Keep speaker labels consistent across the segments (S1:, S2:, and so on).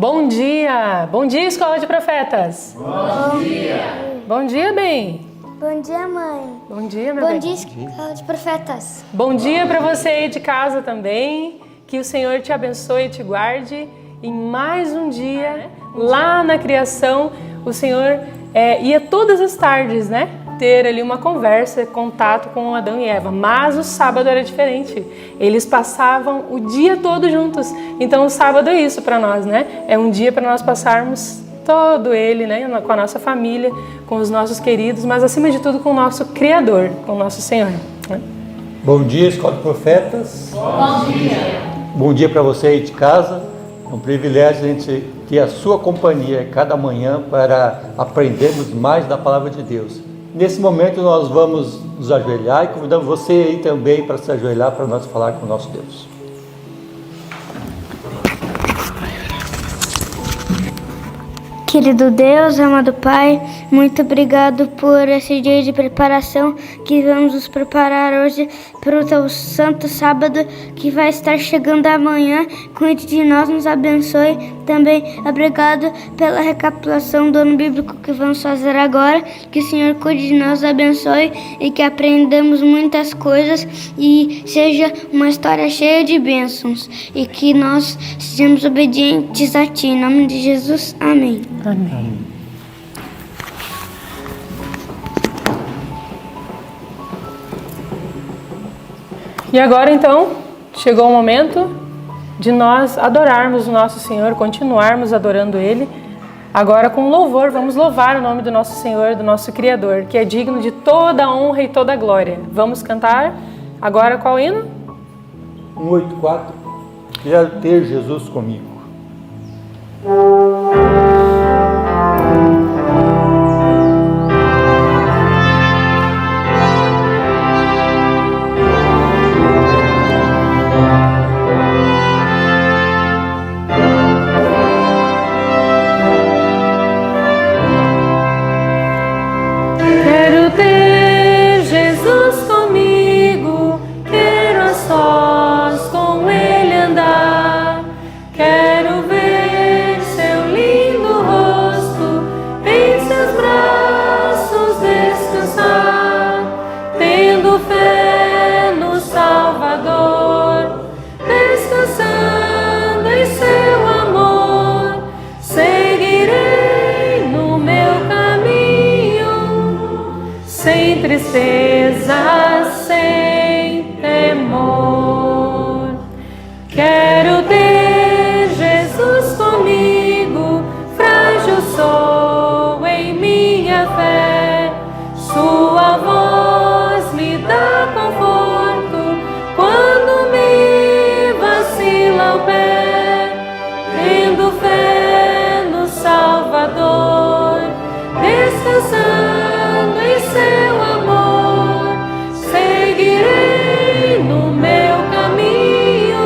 S1: Bom dia! Bom dia, Escola de Profetas!
S2: Bom dia!
S1: Bom dia, bem!
S2: Bom dia, mãe!
S1: Bom dia, meu bem!
S2: Bom dia, Escola de Profetas!
S1: Bom dia para você aí de casa também. Que o Senhor te abençoe e te guarde. E mais um dia, lá na criação, o Senhor ia todas as tardes, né? Ter ali uma conversa, contato com Adão e Eva. Mas o sábado era diferente. Eles passavam o dia todo juntos. Então o sábado é isso para nós, né? É um dia para nós passarmos todo ele, né? Com a nossa família, com os nossos queridos, mas acima de tudo com o nosso Criador, com o nosso Senhor. Né?
S3: Bom dia, Escola de Profetas.
S4: Bom dia.
S3: Bom dia para você aí de casa. É um privilégio a gente ter a sua companhia cada manhã para aprendermos mais da Palavra de Deus. Nesse momento nós vamos nos ajoelhar e convidamos você aí também para se ajoelhar para nós falar com o nosso Deus.
S2: Querido Deus, amado Pai, muito obrigado por esse dia de preparação que vamos nos preparar hoje para o teu santo sábado que vai estar chegando amanhã. Cuide de nós, nos abençoe. Também obrigado pela recapitulação do ano bíblico que vamos fazer agora. Que o Senhor cuide de nós, abençoe e que aprendamos muitas coisas e seja uma história cheia de bênçãos e que nós sejamos obedientes a Ti. Em nome de Jesus, amém.
S1: Amém. E agora então, chegou o momento de nós adorarmos o nosso Senhor, continuarmos adorando Ele. Agora com louvor, vamos louvar o nome do nosso Senhor, do nosso Criador, que é digno de toda a honra e toda a glória. Vamos cantar agora qual hino?
S3: 184. Quero ter Jesus comigo.
S1: Quero ter Jesus comigo, quero a sós com Ele andar, quero ver seu lindo rosto, em seus braços descansar, tendo fé no Salvador, descansando em seu amor, seguirei no meu caminho, sem tristeza, sem temor. Quero ter Jesus comigo, frágil sou em minha fé, sua voz me dá conforto quando me vacila o pé, tendo fé no Salvador, descansando em seu amor, seguirei no meu caminho,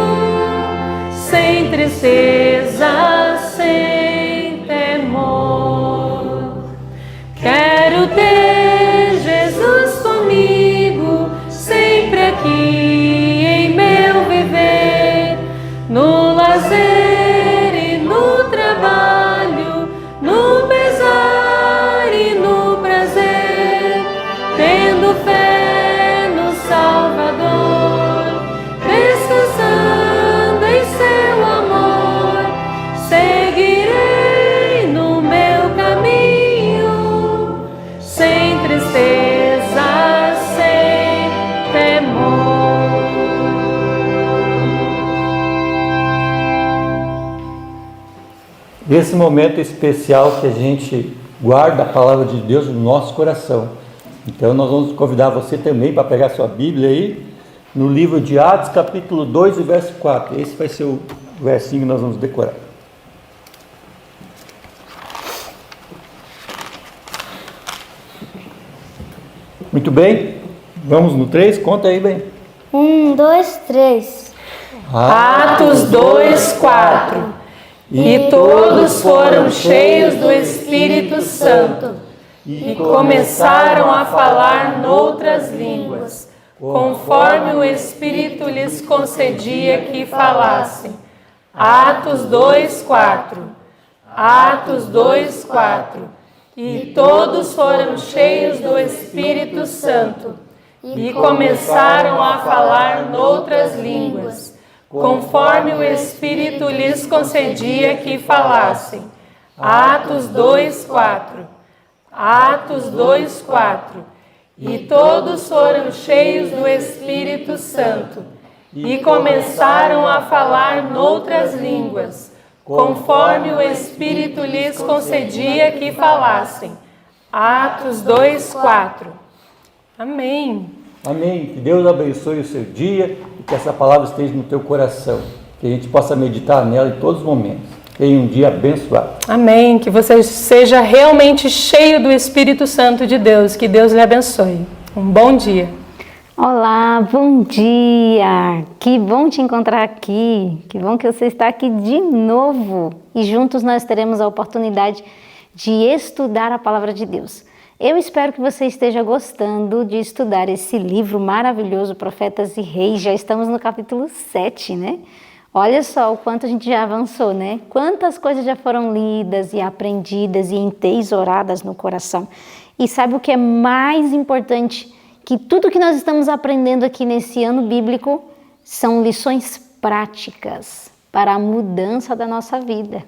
S1: sem tristeza, sem temor. Quero ter Jesus comigo, sempre aqui em meu viver, no lazer e no trabalho, no pesar e no prazer, tendo fé no Salvador, descansando em seu amor, seguirei no meu caminho, sem tristeza, sem temor.
S3: Esse momento especial que a gente guarda a Palavra de Deus no nosso coração. Então nós vamos convidar você também para pegar sua Bíblia aí, no livro de Atos, capítulo 2 e verso 4. Esse vai ser o versinho que nós vamos decorar. Muito bem, vamos no 3, conta aí bem.
S2: 1, 2, 3.
S1: Atos 2, 4. E todos foram cheios do Espírito Santo e começaram a falar noutras línguas, conforme o Espírito lhes concedia que falassem. Atos 2, 4. Atos 2, 4. E todos foram cheios do Espírito Santo e começaram a falar noutras línguas, conforme o Espírito lhes concedia que falassem. Atos 2, 4. Atos 2, 4. E todos foram cheios do Espírito Santo e começaram a falar noutras línguas, conforme o Espírito lhes concedia que falassem. Atos 2, 4. Amém.
S3: Amém. Que Deus abençoe o seu dia e que essa palavra esteja no teu coração. Que a gente possa meditar nela em todos os momentos. Tenha um dia abençoado.
S1: Amém. Que você seja realmente cheio do Espírito Santo de Deus. Que Deus lhe abençoe. Um bom dia.
S4: Olá, bom dia! Que bom te encontrar aqui, que bom que você está aqui de novo e juntos nós teremos a oportunidade de estudar a Palavra de Deus. Eu espero que você esteja gostando de estudar esse livro maravilhoso, Profetas e Reis. Já estamos no capítulo 7, né? Olha só o quanto a gente já avançou, né? Quantas coisas já foram lidas e aprendidas e entesouradas no coração. E sabe o que é mais importante? Que tudo que nós estamos aprendendo aqui nesse ano bíblico são lições práticas para a mudança da nossa vida.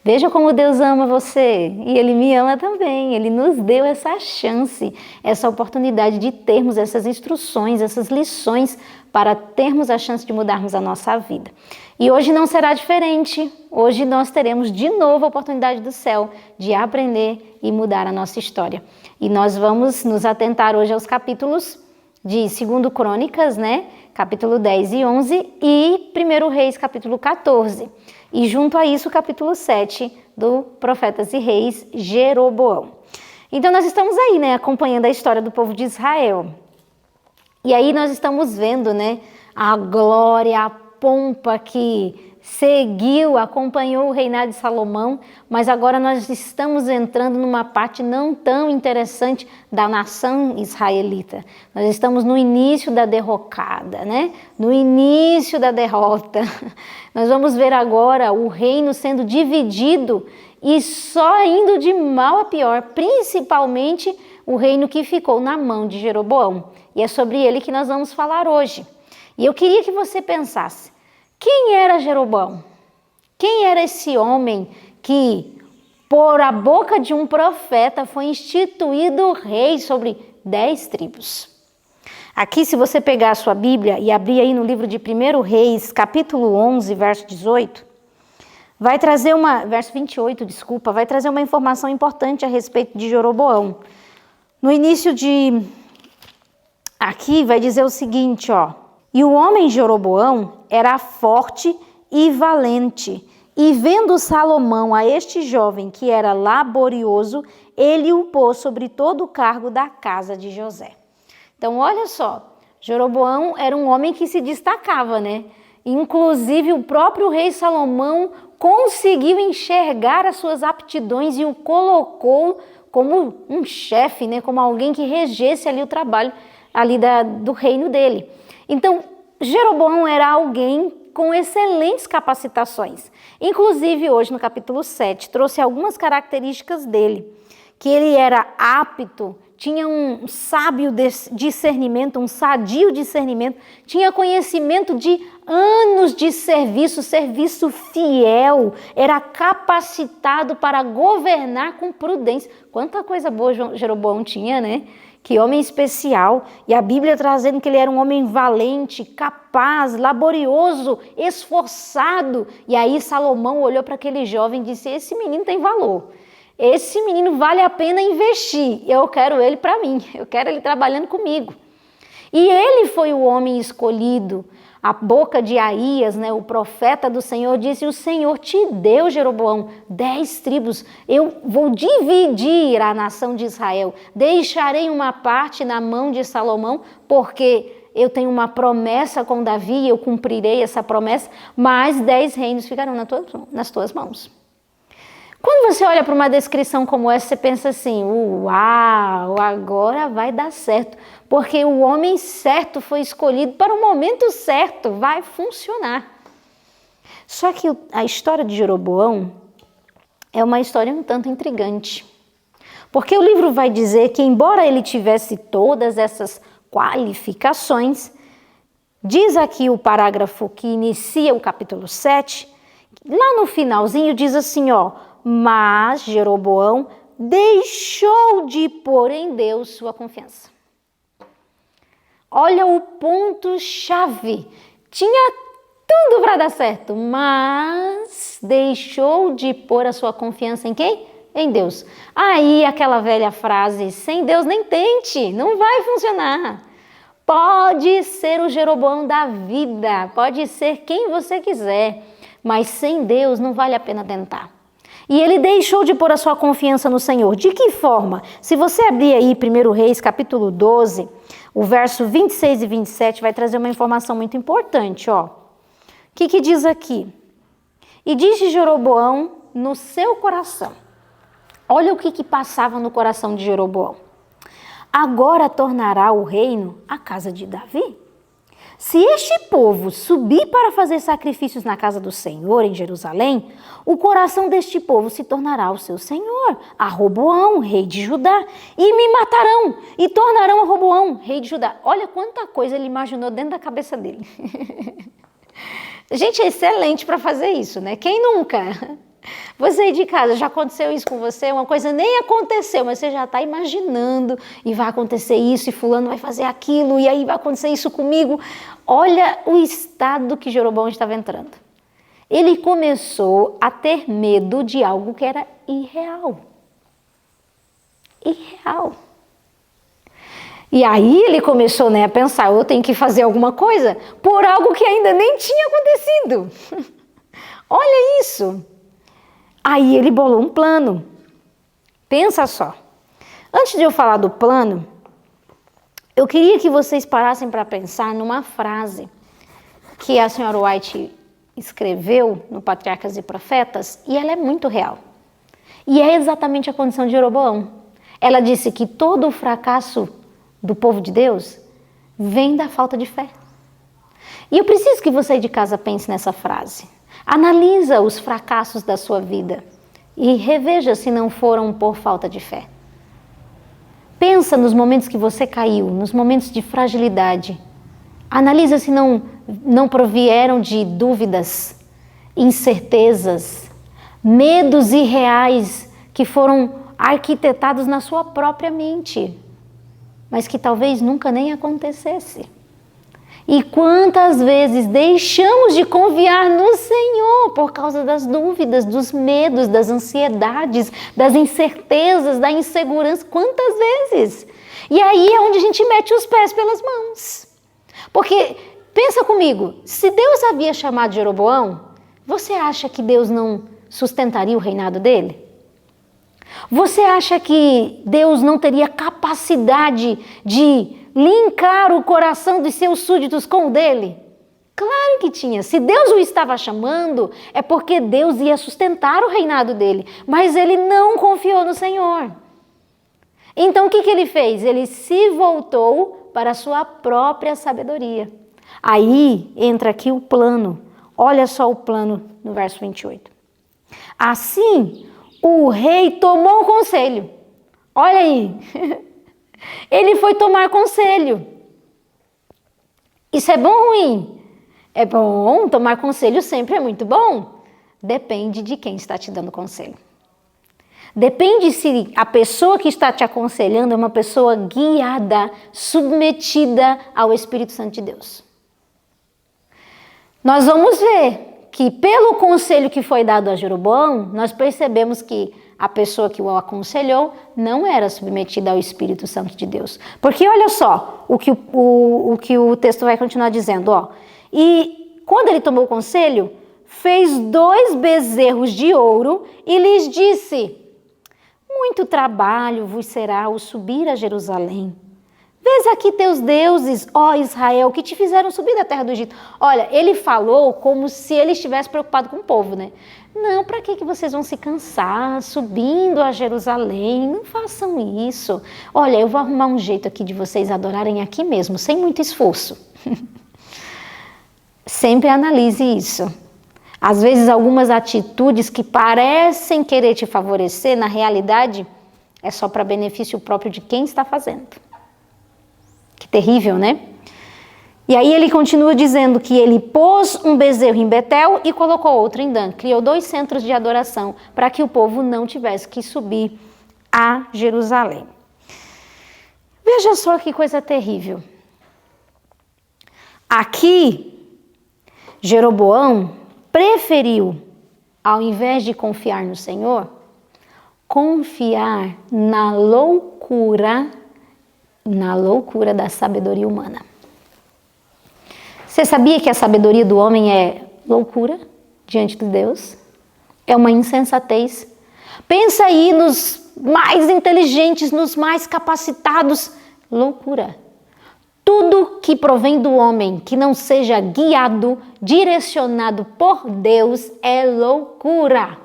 S4: Veja como Deus ama você e Ele me ama também. Ele nos deu essa chance, essa oportunidade de termos essas instruções, essas lições para termos a chance de mudarmos a nossa vida. E hoje não será diferente. Hoje nós teremos de novo a oportunidade do céu de aprender e mudar a nossa história. E nós vamos nos atentar hoje aos capítulos de 2 Crônicas, né? Capítulo 10 e 11 e 1 Reis, capítulo 14. E junto a isso, o capítulo 7 do Profetas e Reis, Jeroboão. Então nós estamos aí, né? Acompanhando a história do povo de Israel. E aí nós estamos vendo, né? A glória, a pompa que seguiu, acompanhou o reinado de Salomão, mas agora nós estamos entrando numa parte não tão interessante da nação israelita. Nós estamos no início da derrocada, né? No início da derrota. Nós vamos ver agora o reino sendo dividido e só indo de mal a pior, principalmente o reino que ficou na mão de Jeroboão. E é sobre ele que nós vamos falar hoje. E eu queria que você pensasse, quem era Jeroboão? Quem era esse homem que, por a boca de um profeta, foi instituído rei sobre 10 tribos? Aqui, se você pegar a sua Bíblia e abrir aí no livro de 1 Reis, capítulo 11, verso 18, vai trazer verso 28, desculpa, vai trazer uma informação importante a respeito de Jeroboão. No início aqui vai dizer o seguinte, ó. E o homem Jeroboão era forte e valente, e vendo Salomão a este jovem que era laborioso, ele o pôs sobre todo o cargo da casa de José. Então, olha só, Jeroboão era um homem que se destacava, né? Inclusive, o próprio rei Salomão conseguiu enxergar as suas aptidões e o colocou como um chefe, né? Como alguém que regesse ali o trabalho ali do reino dele. Então, Jeroboão era alguém com excelentes capacitações. Inclusive, hoje no capítulo 7, trouxe algumas características dele. Que ele era apto, tinha um sábio discernimento, um sadio discernimento, tinha conhecimento de anos de serviço fiel, era capacitado para governar com prudência. Quanta coisa boa Jeroboão tinha, né? Que homem especial, e a Bíblia trazendo que ele era um homem valente, capaz, laborioso, esforçado. E aí Salomão olhou para aquele jovem e disse, esse menino tem valor, esse menino vale a pena investir, eu quero ele para mim, eu quero ele trabalhando comigo. E ele foi o homem escolhido. A boca de Aías, né, o profeta do Senhor, disse, o Senhor te deu, Jeroboão, 10 tribos, eu vou dividir a nação de Israel, deixarei uma parte na mão de Salomão, porque eu tenho uma promessa com Davi, eu cumprirei essa promessa, mas 10 reinos ficarão nas tuas mãos. Quando você olha para uma descrição como essa, você pensa assim, uau, agora vai dar certo, porque o homem certo foi escolhido para o momento certo, vai funcionar. Só que a história de Jeroboão é uma história um tanto intrigante. Porque o livro vai dizer que, embora ele tivesse todas essas qualificações, diz aqui o parágrafo que inicia o capítulo 7, lá no finalzinho diz assim, ó, mas Jeroboão deixou de pôr em Deus sua confiança. Olha o ponto-chave. Tinha tudo para dar certo, mas deixou de pôr a sua confiança em quem? Em Deus. Aí aquela velha frase, sem Deus nem tente, não vai funcionar. Pode ser o Jeroboão da vida, pode ser quem você quiser, mas sem Deus não vale a pena tentar. E ele deixou de pôr a sua confiança no Senhor. De que forma? Se você abrir aí 1 Reis, capítulo 12, o verso 26 e 27 vai trazer uma informação muito importante, ó. O que diz aqui? E disse Jeroboão no seu coração. Olha o que passava no coração de Jeroboão. Agora tornará o reino à casa de Davi? Se este povo subir para fazer sacrifícios na casa do Senhor em Jerusalém, o coração deste povo se tornará o seu senhor, a Roboão, rei de Judá, e me matarão, e tornarão a Roboão, rei de Judá. Olha quanta coisa ele imaginou dentro da cabeça dele. Gente, é excelente para fazer isso, né? Quem nunca? Você aí de casa, já aconteceu isso com você? Uma coisa nem aconteceu, mas você já está imaginando e vai acontecer isso e fulano vai fazer aquilo e aí vai acontecer isso comigo. Olha o estado que Jeroboão estava entrando. Ele começou a ter medo de algo que era irreal. Irreal. E aí ele começou, a pensar, eu tenho que fazer alguma coisa por algo que ainda nem tinha acontecido. Olha isso. Aí ele bolou um plano. Pensa só. Antes de eu falar do plano, eu queria que vocês parassem para pensar numa frase que a senhora White escreveu no Patriarcas e Profetas, e ela é muito real. E é exatamente a condição de Jeroboão. Ela disse que todo o fracasso do povo de Deus vem da falta de fé. E eu preciso que você de casa pense nessa frase. Analisa os fracassos da sua vida e reveja se não foram por falta de fé. Pensa nos momentos que você caiu, nos momentos de fragilidade. Analisa se não provieram de dúvidas, incertezas, medos irreais que foram arquitetados na sua própria mente, mas que talvez nunca nem acontecesse. E quantas vezes deixamos de confiar no Senhor por causa das dúvidas, dos medos, das ansiedades, das incertezas, da insegurança? Quantas vezes? E aí é onde a gente mete os pés pelas mãos. Porque, pensa comigo, se Deus havia chamado Jeroboão, você acha que Deus não sustentaria o reinado dele? Você acha que Deus não teria capacidade de linkar o coração dos seus súditos com o dele? Claro que tinha. Se Deus o estava chamando, é porque Deus ia sustentar o reinado dele. Mas ele não confiou no Senhor. Então o que ele fez? Ele se voltou para a sua própria sabedoria. Aí entra aqui o plano. Olha só o plano no verso 28. Assim, o rei tomou conselho. Olha aí. Ele foi tomar conselho. Isso é bom ou ruim? É bom, tomar conselho sempre é muito bom. Depende de quem está te dando conselho. Depende se a pessoa que está te aconselhando é uma pessoa guiada, submetida ao Espírito Santo de Deus. Nós vamos ver que pelo conselho que foi dado a Jeroboão, nós percebemos que a pessoa que o aconselhou não era submetida ao Espírito Santo de Deus. Porque olha só o que o texto vai continuar dizendo. Ó. E quando ele tomou o conselho, fez 2 bezerros de ouro e lhes disse: muito trabalho vos será o subir a Jerusalém. Vês aqui teus deuses, ó Israel, que te fizeram subir da terra do Egito. Olha, ele falou como se ele estivesse preocupado com o povo, né? Não, para que vocês vão se cansar subindo a Jerusalém? Não façam isso. Olha, eu vou arrumar um jeito aqui de vocês adorarem aqui mesmo, sem muito esforço. Sempre analise isso. Às vezes algumas atitudes que parecem querer te favorecer, na realidade, é só para benefício próprio de quem está fazendo. Que terrível, né? E aí ele continua dizendo que ele pôs um bezerro em Betel e colocou outro em Dan. Criou 2 centros de adoração para que o povo não tivesse que subir a Jerusalém. Veja só que coisa terrível. Aqui, Jeroboão preferiu, ao invés de confiar no Senhor, confiar na loucura da sabedoria humana. Você sabia que a sabedoria do homem é loucura diante de Deus? É uma insensatez. Pensa aí nos mais inteligentes, nos mais capacitados. Loucura. Tudo que provém do homem, que não seja guiado, direcionado por Deus, é loucura.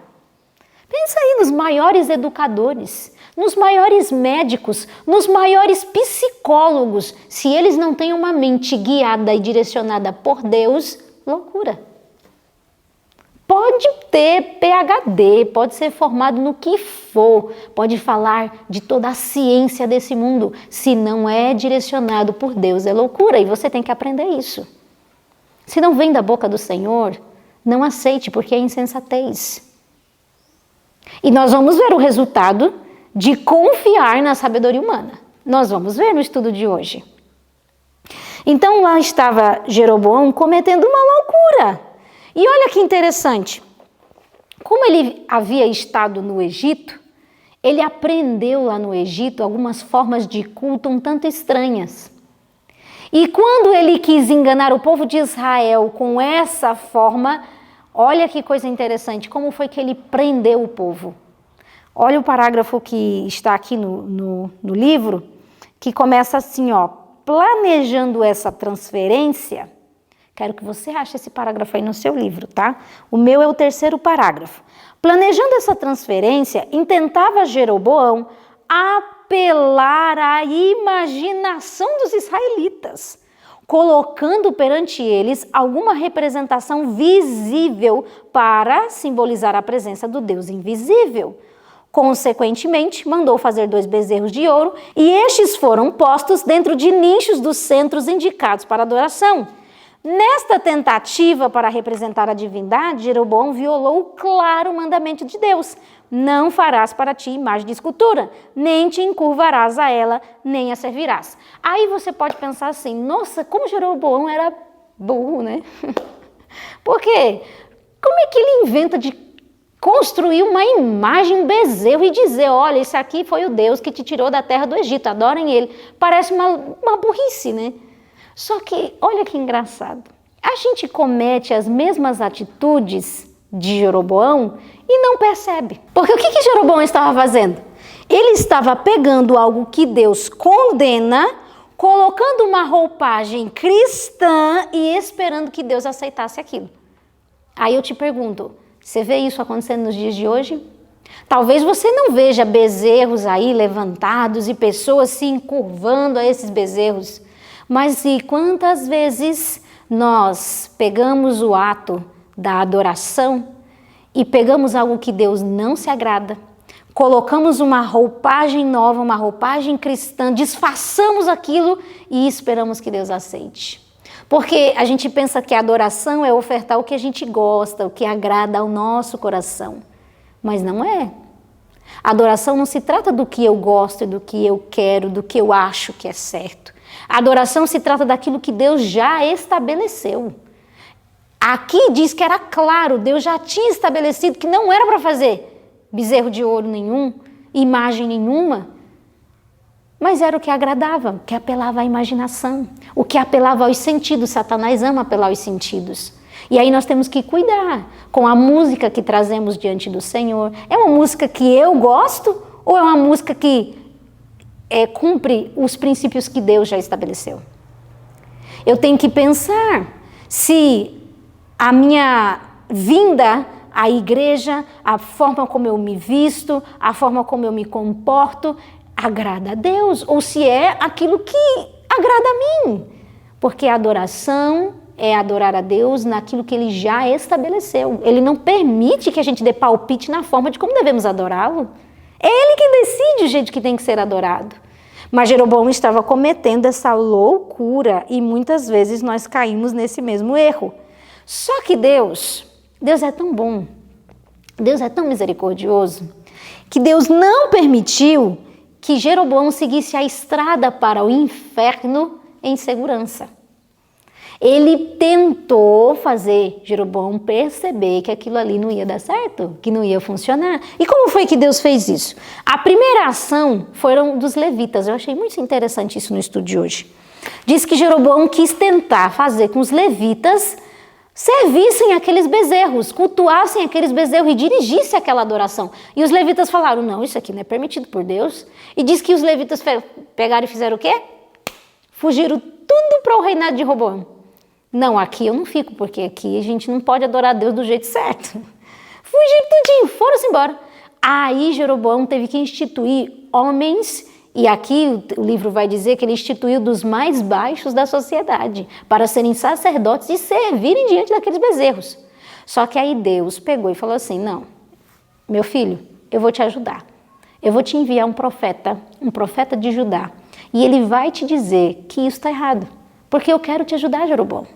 S4: Pensa aí nos maiores educadores, nos maiores médicos, nos maiores psicólogos. Se eles não têm uma mente guiada e direcionada por Deus, loucura. Pode ter PhD, pode ser formado no que for, pode falar de toda a ciência desse mundo. Se não é direcionado por Deus, é loucura, e você tem que aprender isso. Se não vem da boca do Senhor, não aceite, porque é insensatez. E nós vamos ver o resultado de confiar na sabedoria humana. Nós vamos ver no estudo de hoje. Então lá estava Jeroboão cometendo uma loucura. E olha que interessante, como ele havia estado no Egito, ele aprendeu lá no Egito algumas formas de culto um tanto estranhas. E quando ele quis enganar o povo de Israel com essa forma, olha que coisa interessante, como foi que ele prendeu o povo. Olha o parágrafo que está aqui no livro, que começa assim, ó, planejando essa transferência. Quero que você ache esse parágrafo aí no seu livro, tá? O meu é o 3º parágrafo. Planejando essa transferência, intentava Jeroboão apelar à imaginação dos israelitas, colocando perante eles alguma representação visível para simbolizar a presença do Deus invisível. Consequentemente, mandou fazer 2 bezerros de ouro e estes foram postos dentro de nichos dos centros indicados para adoração. Nesta tentativa para representar a divindade, Jeroboão violou o claro mandamento de Deus: não farás para ti imagem de escultura, nem te encurvarás a ela, nem a servirás. Aí você pode pensar assim, nossa, como Jeroboão era burro, né? Por quê? Como é que ele inventa de construir uma imagem, um bezerro e dizer, olha, esse aqui foi o Deus que te tirou da terra do Egito, adorem ele. Parece uma burrice, né? Só que, olha que engraçado, a gente comete as mesmas atitudes de Jeroboão e não percebe. Porque o que Jeroboão estava fazendo? Ele estava pegando algo que Deus condena, colocando uma roupagem cristã e esperando que Deus aceitasse aquilo. Aí eu te pergunto, você vê isso acontecendo nos dias de hoje? Talvez você não veja bezerros aí levantados e pessoas se encurvando a esses bezerros. Mas e quantas vezes nós pegamos o ato da adoração e pegamos algo que Deus não se agrada, colocamos uma roupagem nova, uma roupagem cristã, disfarçamos aquilo e esperamos que Deus aceite. Porque a gente pensa que a adoração é ofertar o que a gente gosta, o que agrada ao nosso coração. Mas não é. A adoração não se trata do que eu gosto, do que eu quero, do que eu acho que é certo. A adoração se trata daquilo que Deus já estabeleceu. Aqui diz que era claro, Deus já tinha estabelecido que não era para fazer bezerro de ouro nenhum, imagem nenhuma, mas era o que agradava, o que apelava à imaginação, o que apelava aos sentidos. Satanás ama apelar aos sentidos. E aí nós temos que cuidar com a música que trazemos diante do Senhor. É uma música que eu gosto ou é uma música que cumpre os princípios que Deus já estabeleceu? Eu tenho que pensar se a minha vinda à igreja, a forma como eu me visto, a forma como eu me comporto, agrada a Deus, ou se é aquilo que agrada a mim. Porque a adoração é adorar a Deus naquilo que Ele já estabeleceu. Ele não permite que a gente dê palpite na forma de como devemos adorá-lo. É Ele quem decide o jeito que tem que ser adorado. Mas Jeroboão estava cometendo essa loucura e muitas vezes nós caímos nesse mesmo erro. Só que Deus é tão bom, Deus é tão misericordioso, que Deus não permitiu que Jeroboão seguisse a estrada para o inferno em segurança. Ele tentou fazer Jeroboão perceber que aquilo ali não ia dar certo, que não ia funcionar. E como foi que Deus fez isso? A primeira ação foram dos levitas. Eu achei muito interessante isso no estudo de hoje. Diz que Jeroboão quis tentar fazer com os levitas servissem aqueles bezerros, cultuassem aqueles bezerros e dirigissem aquela adoração. E os levitas falaram, não, isso aqui não é permitido por Deus. E diz que os levitas pegaram e fizeram o quê? Fugiram tudo para o reinado de Roboão. Não, aqui eu não fico, porque aqui a gente não pode adorar a Deus do jeito certo. Fugiram tudinho, foram-se embora. Aí Jeroboão teve que instituir homens, e aqui o livro vai dizer que ele instituiu dos mais baixos da sociedade, para serem sacerdotes e servirem diante daqueles bezerros. Só que aí Deus pegou e falou assim, não, meu filho, eu vou te ajudar. Eu vou te enviar um profeta de Judá, e ele vai te dizer que isso está errado, porque eu quero te ajudar, Jeroboão.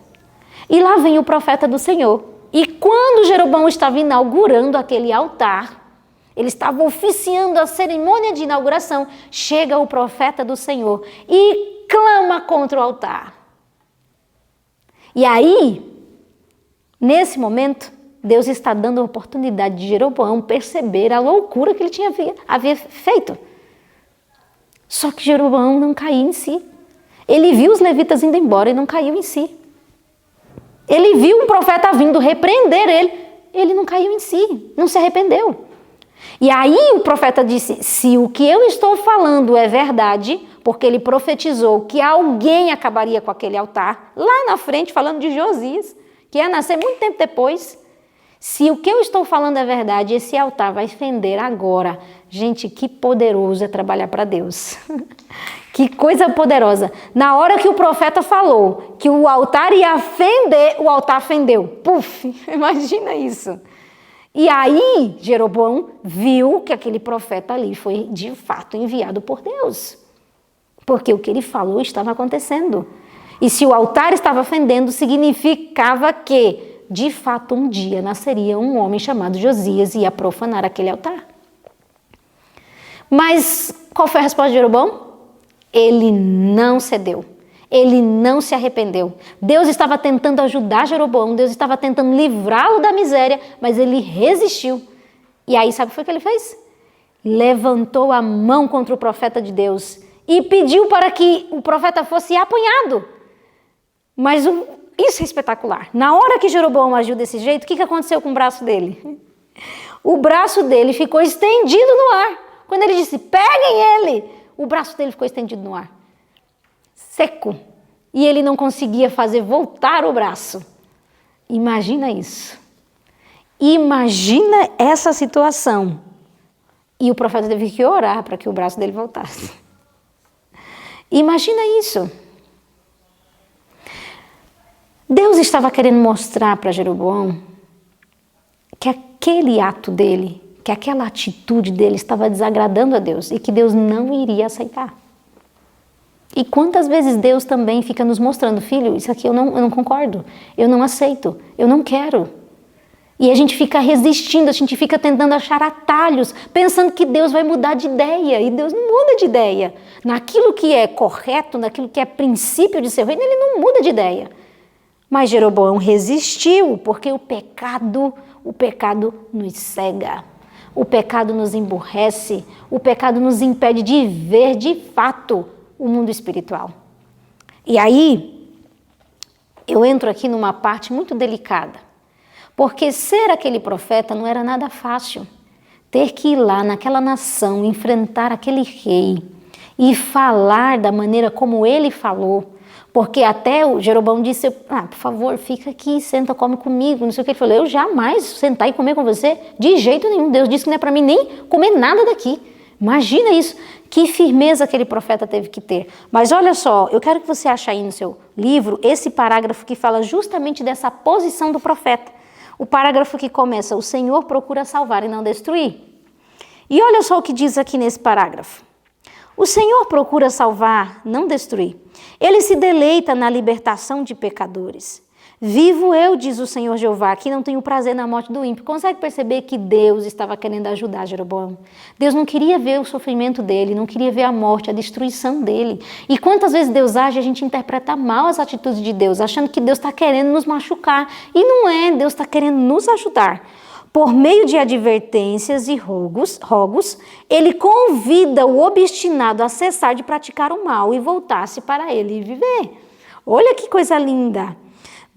S4: E lá vem o profeta do Senhor. E quando Jeroboão estava inaugurando aquele altar, ele estava oficiando a cerimônia de inauguração, chega o profeta do Senhor e clama contra o altar. E aí, nesse momento, Deus está dando a oportunidade de Jeroboão perceber a loucura que ele havia feito. Só que Jeroboão não caiu em si. Ele viu os levitas indo embora e não caiu em si. Ele viu um profeta vindo repreender ele não caiu em si, não se arrependeu. E aí o profeta disse, se o que eu estou falando é verdade, porque ele profetizou que alguém acabaria com aquele altar, lá na frente falando de Josias, que ia nascer muito tempo depois, se o que eu estou falando é verdade, esse altar vai fender agora. Gente, que poderoso é trabalhar para Deus. Que coisa poderosa. Na hora que o profeta falou que o altar ia fender, o altar fendeu. Puf, imagina isso. E aí, Jeroboão viu que aquele profeta ali foi de fato enviado por Deus. Porque o que ele falou estava acontecendo. E se o altar estava fendendo, significava que, de fato, um dia nasceria um homem chamado Josias e ia profanar aquele altar. Mas qual foi a resposta de Jeroboão? Ele não cedeu. Ele não se arrependeu. Deus estava tentando ajudar Jeroboão, Deus estava tentando livrá-lo da miséria, mas ele resistiu. E aí, sabe o que foi que ele fez? Levantou a mão contra o profeta de Deus e pediu para que o profeta fosse apanhado. Mas isso é espetacular. Na hora que Jeroboão agiu desse jeito, o que aconteceu com o braço dele? O braço dele ficou estendido no ar. Quando ele disse, peguem ele, o braço dele ficou estendido no ar. Seco. E ele não conseguia fazer voltar o braço. Imagina isso. Imagina essa situação. E o profeta teve que orar para que o braço dele voltasse. Imagina isso. Deus estava querendo mostrar para Jeroboão que aquele ato dele, que aquela atitude dele estava desagradando a Deus e que Deus não iria aceitar. E quantas vezes Deus também fica nos mostrando, filho, isso aqui eu não concordo, eu não aceito, eu não quero. E a gente fica resistindo, a gente fica tentando achar atalhos, pensando que Deus vai mudar de ideia, e Deus não muda de ideia. Naquilo que é correto, naquilo que é princípio de seu reino, ele não muda de ideia. Mas Jeroboão resistiu, porque o pecado nos cega, o pecado nos emburrece, o pecado nos impede de ver de fato o mundo espiritual. E aí, eu entro aqui numa parte muito delicada, porque ser aquele profeta não era nada fácil. Ter que ir lá naquela nação, enfrentar aquele rei e falar da maneira como ele falou, porque até o Jeroboão disse, por favor, fica aqui, senta, come comigo, não sei o que. Ele falou, eu jamais sentar e comer com você, de jeito nenhum. Deus disse que não é para mim nem comer nada daqui. Imagina isso, que firmeza aquele profeta teve que ter. Mas olha só, eu quero que você ache aí no seu livro esse parágrafo que fala justamente dessa posição do profeta. O parágrafo que começa, o Senhor procura salvar e não destruir. E olha só o que diz aqui nesse parágrafo. O Senhor procura salvar, não destruir. Ele se deleita na libertação de pecadores. Vivo eu, diz o Senhor Jeová, que não tenho prazer na morte do ímpio. Consegue perceber que Deus estava querendo ajudar Jeroboão? Deus não queria ver o sofrimento dele, não queria ver a morte, a destruição dele. E quantas vezes Deus age, a gente interpreta mal as atitudes de Deus, achando que Deus está querendo nos machucar. E não é, Deus está querendo nos ajudar. Por meio de advertências e rogos, ele convida o obstinado a cessar de praticar o mal e voltar-se para ele e viver. Olha que coisa linda!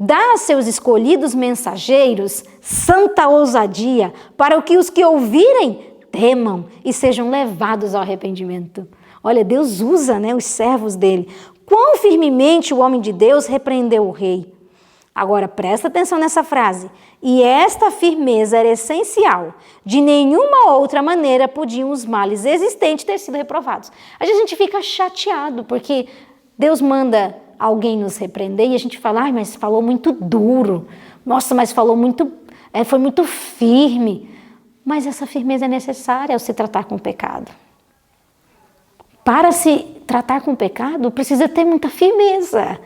S4: Dá a seus escolhidos mensageiros santa ousadia, para que os que ouvirem temam e sejam levados ao arrependimento. Olha, Deus usa, os servos dele. Quão firmemente o homem de Deus repreendeu o rei. Agora, presta atenção nessa frase. E esta firmeza era essencial. De nenhuma outra maneira podiam os males existentes ter sido reprovados. Às vezes a gente fica chateado, porque Deus manda alguém nos repreender e a gente fala, ai, mas falou muito duro. Nossa, mas falou muito, foi muito firme. Mas essa firmeza é necessária ao se tratar com o pecado. Para se tratar com o pecado, precisa ter muita firmeza.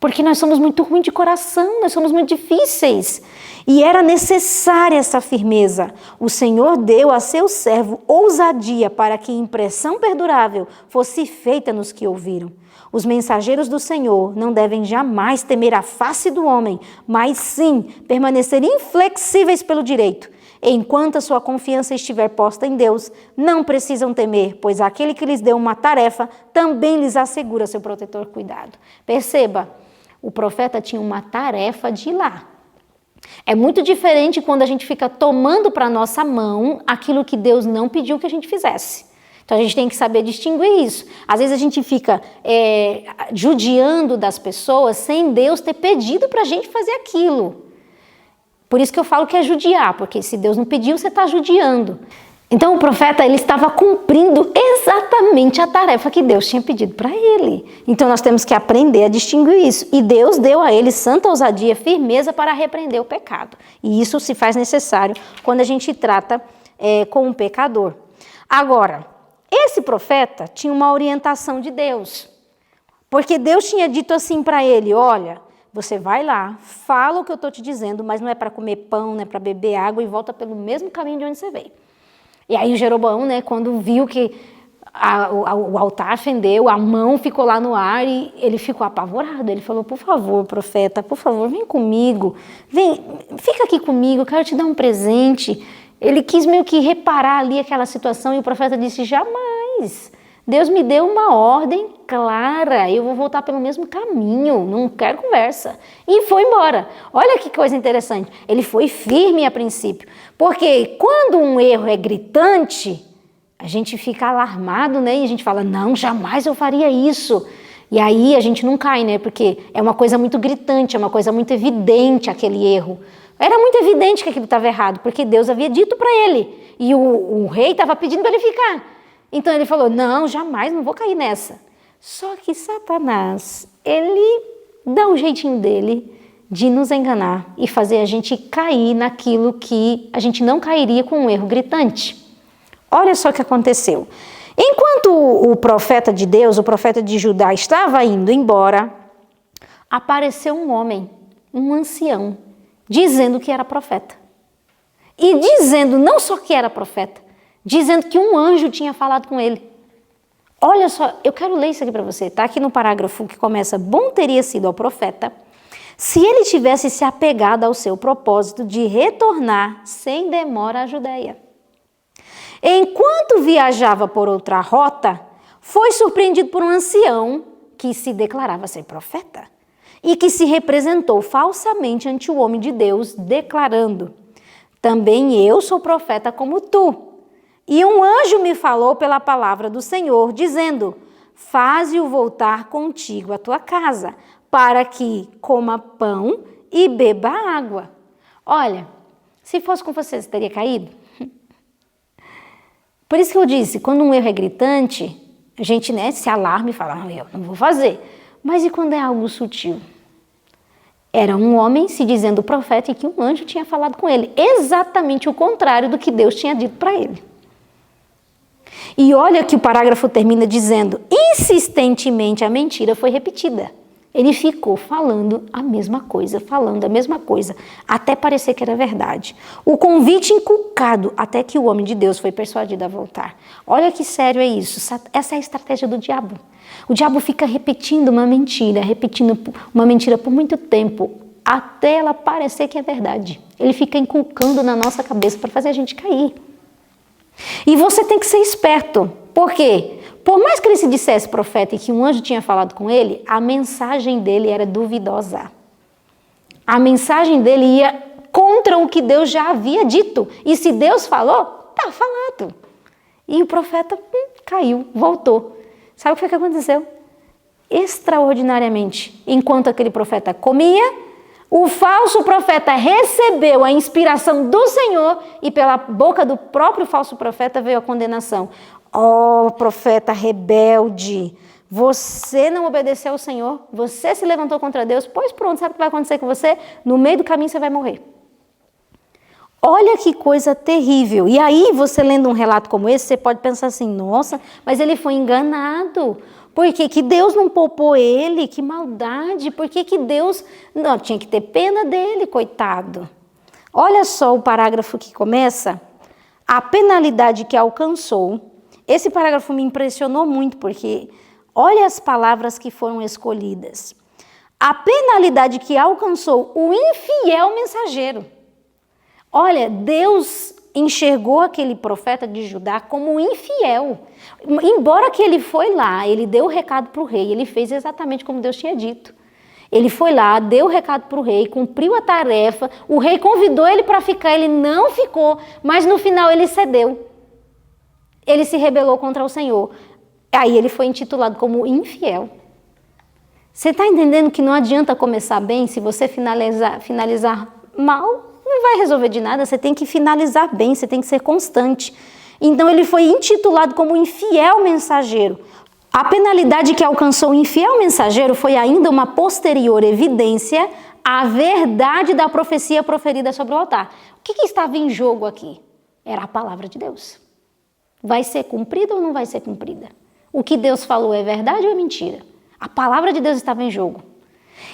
S4: Porque nós somos muito ruins de coração, nós somos muito difíceis. E era necessária essa firmeza. O Senhor deu a seu servo ousadia para que impressão perdurável fosse feita nos que ouviram. Os mensageiros do Senhor não devem jamais temer a face do homem, mas sim permanecer inflexíveis pelo direito. Enquanto a sua confiança estiver posta em Deus, não precisam temer, pois aquele que lhes deu uma tarefa também lhes assegura seu protetor cuidado. Perceba, o profeta tinha uma tarefa de ir lá. É muito diferente quando a gente fica tomando para nossa mão aquilo que Deus não pediu que a gente fizesse. Então a gente tem que saber distinguir isso. Às vezes a gente fica judiando das pessoas sem Deus ter pedido para a gente fazer aquilo. Por isso que eu falo que é judiar, porque se Deus não pediu, você está judiando. Então o profeta ele estava cumprindo exatamente a tarefa que Deus tinha pedido para ele. Então nós temos que aprender a distinguir isso. E Deus deu a ele santa ousadia, firmeza para repreender o pecado. E isso se faz necessário quando a gente trata com um pecador. Agora, esse profeta tinha uma orientação de Deus. Porque Deus tinha dito assim para ele, olha, você vai lá, fala o que eu estou te dizendo, mas não é para comer pão, não é para beber água e volta pelo mesmo caminho de onde você veio. E aí o Jeroboão, quando viu que o altar fendeu, a mão ficou lá no ar e ele ficou apavorado. Ele falou, por favor, profeta, por favor, vem comigo, fica aqui comigo, eu quero te dar um presente. Ele quis meio que reparar ali aquela situação e o profeta disse, jamais, Deus me deu uma ordem clara, eu vou voltar pelo mesmo caminho, não quero conversa. E foi embora. Olha que coisa interessante, ele foi firme a princípio, porque quando um erro é gritante, a gente fica alarmado, e a gente fala, não, jamais eu faria isso. E aí a gente não cai, porque é uma coisa muito gritante, é uma coisa muito evidente aquele erro. Era muito evidente que aquilo estava errado, porque Deus havia dito para ele. E o rei estava pedindo para ele ficar. Então ele falou, não, jamais, não vou cair nessa. Só que Satanás, ele dá um jeitinho dele de nos enganar e fazer a gente cair naquilo que a gente não cairia com um erro gritante. Olha só o que aconteceu. Enquanto o profeta de Deus, o profeta de Judá, estava indo embora, apareceu um homem, um ancião, dizendo que era profeta. E dizendo não só que era profeta, dizendo que um anjo tinha falado com ele. Olha só, eu quero ler isso aqui para você. Está aqui no parágrafo que começa, bom teria sido ao profeta se ele tivesse se apegado ao seu propósito de retornar sem demora à Judeia. Enquanto viajava por outra rota, foi surpreendido por um ancião que se declarava ser profeta e que se representou falsamente ante o homem de Deus, declarando, também eu sou profeta como tu. E um anjo me falou pela palavra do Senhor, dizendo, faze-o voltar contigo à tua casa, para que coma pão e beba água. Olha, se fosse com você teria caído? Por isso que eu disse, quando um erro é gritante, a gente, né, se alarma e fala, não, eu não vou fazer. Mas e quando é algo sutil? Era um homem se dizendo profeta e que um anjo tinha falado com ele. Exatamente o contrário do que Deus tinha dito para ele. E olha que o parágrafo termina dizendo, insistentemente a mentira foi repetida. Ele ficou falando a mesma coisa, até parecer que era verdade. O convite inculcado, até que o homem de Deus foi persuadido a voltar. Olha que sério é isso. Essa é a estratégia do diabo. O diabo fica repetindo uma mentira por muito tempo, até ela parecer que é verdade. Ele fica inculcando na nossa cabeça para fazer a gente cair. E você tem que ser esperto. Por quê? Por mais que ele se dissesse profeta e que um anjo tinha falado com ele, a mensagem dele era duvidosa. A mensagem dele ia contra o que Deus já havia dito. E se Deus falou, está falado. E o profeta caiu, voltou. Sabe o que foi que aconteceu? Extraordinariamente, enquanto aquele profeta comia, o falso profeta recebeu a inspiração do Senhor e pela boca do próprio falso profeta veio a condenação. Ó, profeta rebelde, você não obedeceu ao Senhor, você se levantou contra Deus, pois pronto, sabe o que vai acontecer com você? No meio do caminho você vai morrer. Olha que coisa terrível. E aí, você lendo um relato como esse, você pode pensar assim, nossa, mas ele foi enganado. Por que Deus não poupou ele? Que maldade. Por que Deus não tinha que ter pena dele, coitado? Olha só o parágrafo que começa. A penalidade que alcançou. Esse parágrafo me impressionou muito, porque olha as palavras que foram escolhidas. A penalidade que alcançou o infiel mensageiro. Olha, Deus enxergou aquele profeta de Judá como infiel. Embora que ele foi lá, ele deu o recado para o rei, ele fez exatamente como Deus tinha dito. Ele foi lá, deu o recado para o rei, cumpriu a tarefa, o rei convidou ele para ficar, ele não ficou, mas no final ele cedeu. Ele se rebelou contra o Senhor. Aí ele foi intitulado como infiel. Você está entendendo que não adianta começar bem se você finalizar mal? Não vai resolver de nada, você tem que finalizar bem, você tem que ser constante. Então ele foi intitulado como infiel mensageiro. A penalidade que alcançou o infiel mensageiro foi ainda uma posterior evidência à verdade da profecia proferida sobre o altar. O que estava em jogo aqui? Era a palavra de Deus. Vai ser cumprida ou não vai ser cumprida? O que Deus falou é verdade ou é mentira? A palavra de Deus estava em jogo.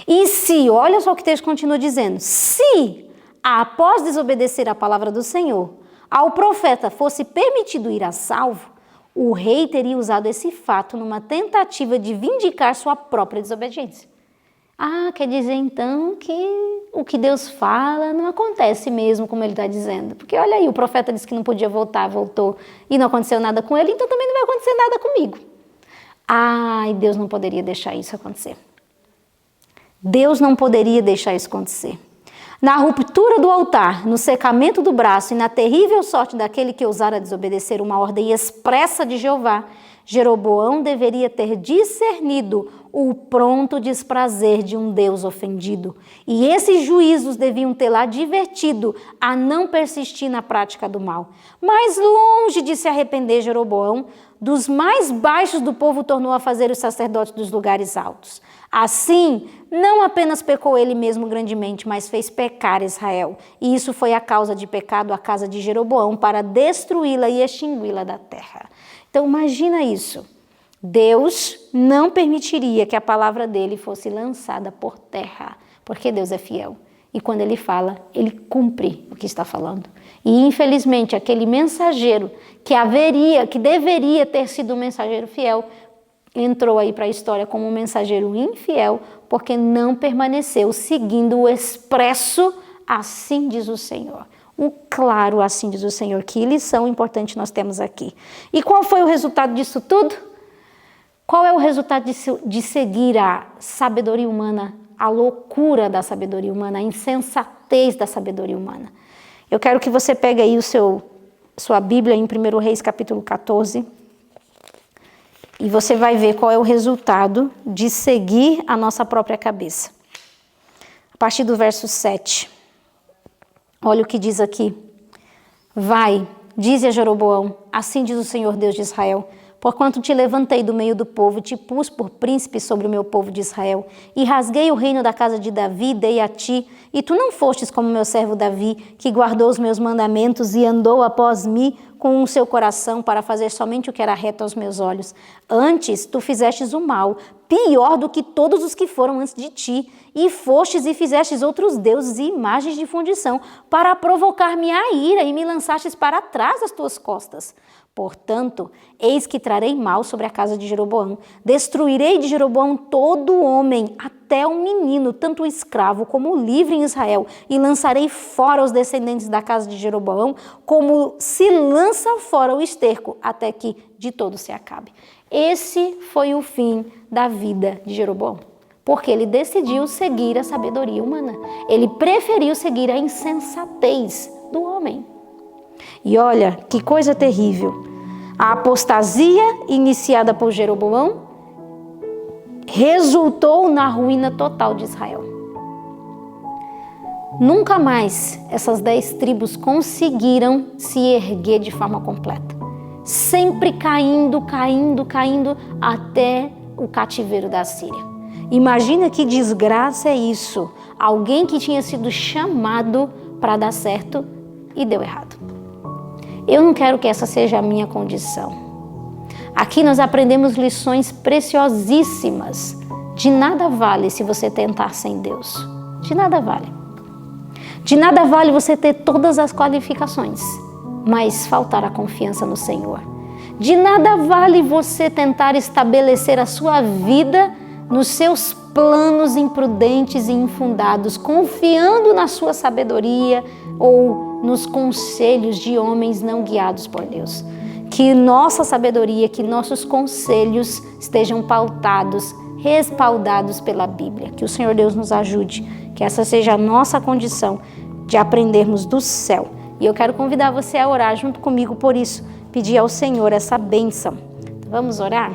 S4: E se, olha só o que o texto continua dizendo, se após desobedecer a palavra do Senhor, ao profeta fosse permitido ir a salvo, o rei teria usado esse fato numa tentativa de vindicar sua própria desobediência. Ah, quer dizer então que o que Deus fala não acontece mesmo como ele está dizendo. Porque olha aí, o profeta disse que não podia voltar, voltou e não aconteceu nada com ele, então também não vai acontecer nada comigo. Ah, e Deus não poderia deixar isso acontecer. Deus não poderia deixar isso acontecer. Na ruptura do altar, no secamento do braço e na terrível sorte daquele que ousara desobedecer uma ordem expressa de Jeová, Jeroboão deveria ter discernido o pronto desprazer de um Deus ofendido. E esses juízos deviam tê-lo advertido a não persistir na prática do mal. Mas longe de se arrepender, Jeroboão, dos mais baixos do povo tornou a fazer os sacerdotes dos lugares altos. Assim, não apenas pecou ele mesmo grandemente, mas fez pecar Israel. E isso foi a causa de pecado à casa de Jeroboão para destruí-la e extingui-la da terra. Então imagina isso. Deus não permitiria que a palavra dele fosse lançada por terra, porque Deus é fiel. E quando ele fala, ele cumpre o que está falando. E infelizmente aquele mensageiro que deveria ter sido um mensageiro fiel, entrou aí para a história como um mensageiro infiel, porque não permaneceu seguindo o expresso, assim diz o Senhor. O claro, assim diz o Senhor. Que lição importante nós temos aqui. E qual foi o resultado disso tudo? Qual é o resultado de seguir a sabedoria humana, a loucura da sabedoria humana, a insensatez da sabedoria humana? Eu quero que você pegue aí sua Bíblia em 1 Reis capítulo 14 e você vai ver qual é o resultado de seguir a nossa própria cabeça. A partir do verso 7. Olha o que diz aqui. Vai, dize a Jeroboão, assim diz o Senhor Deus de Israel, porquanto te levantei do meio do povo, te pus por príncipe sobre o meu povo de Israel, e rasguei o reino da casa de Davi, dei a ti, e tu não fostes como meu servo Davi, que guardou os meus mandamentos e andou após mim com o seu coração para fazer somente o que era reto aos meus olhos. Antes, tu fizestes o mal, pior do que todos os que foram antes de ti, e fostes e fizestes outros deuses e imagens de fundição, para provocar-me a ira, e me lançastes para trás das tuas costas. Portanto, eis que trarei mal sobre a casa de Jeroboão. Destruirei de Jeroboão todo homem, até o menino, tanto o escravo como o livre em Israel, e lançarei fora os descendentes da casa de Jeroboão, como se lança fora o esterco, até que de todo se acabe. Esse foi o fim da vida de Jeroboão, porque ele decidiu seguir a sabedoria humana. Ele preferiu seguir a insensatez do homem. E olha, que coisa terrível. A apostasia iniciada por Jeroboão resultou na ruína total de Israel. Nunca mais essas 10 tribos conseguiram se erguer de forma completa. Sempre caindo até o cativeiro da Síria. Imagina que desgraça é isso. Alguém que tinha sido chamado para dar certo e deu errado. Eu não quero que essa seja a minha condição. Aqui nós aprendemos lições preciosíssimas. De nada vale se você tentar sem Deus. De nada vale. De nada vale você ter todas as qualificações, mas faltar a confiança no Senhor. De nada vale você tentar estabelecer a sua vida nos seus planos imprudentes e infundados, confiando na sua sabedoria ou nos conselhos de homens não guiados por Deus. Que nossa sabedoria, que nossos conselhos estejam pautados, respaldados pela Bíblia. Que o Senhor Deus nos ajude, que essa seja a nossa condição de aprendermos do céu. E eu quero convidar você a orar junto comigo por isso, pedir ao Senhor essa bênção. Vamos orar?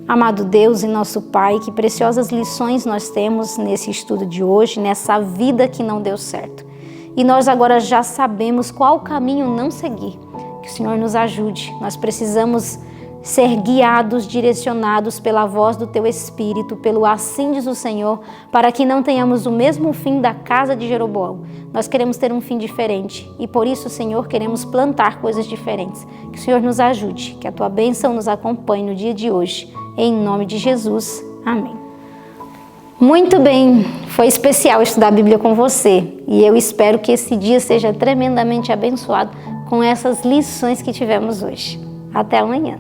S4: Amado Deus e nosso Pai, que preciosas lições nós temos nesse estudo de hoje, nessa vida que não deu certo. E nós agora já sabemos qual caminho não seguir. Que o Senhor nos ajude. Nós precisamos ser guiados, direcionados pela voz do Teu Espírito, pelo assim diz o Senhor, para que não tenhamos o mesmo fim da casa de Jeroboão. Nós queremos ter um fim diferente e por isso, Senhor, queremos plantar coisas diferentes. Que o Senhor nos ajude, que a Tua bênção nos acompanhe no dia de hoje. Em nome de Jesus. Amém. Muito bem, foi especial estudar a Bíblia com você e eu espero que esse dia seja tremendamente abençoado com essas lições que tivemos hoje. Até amanhã.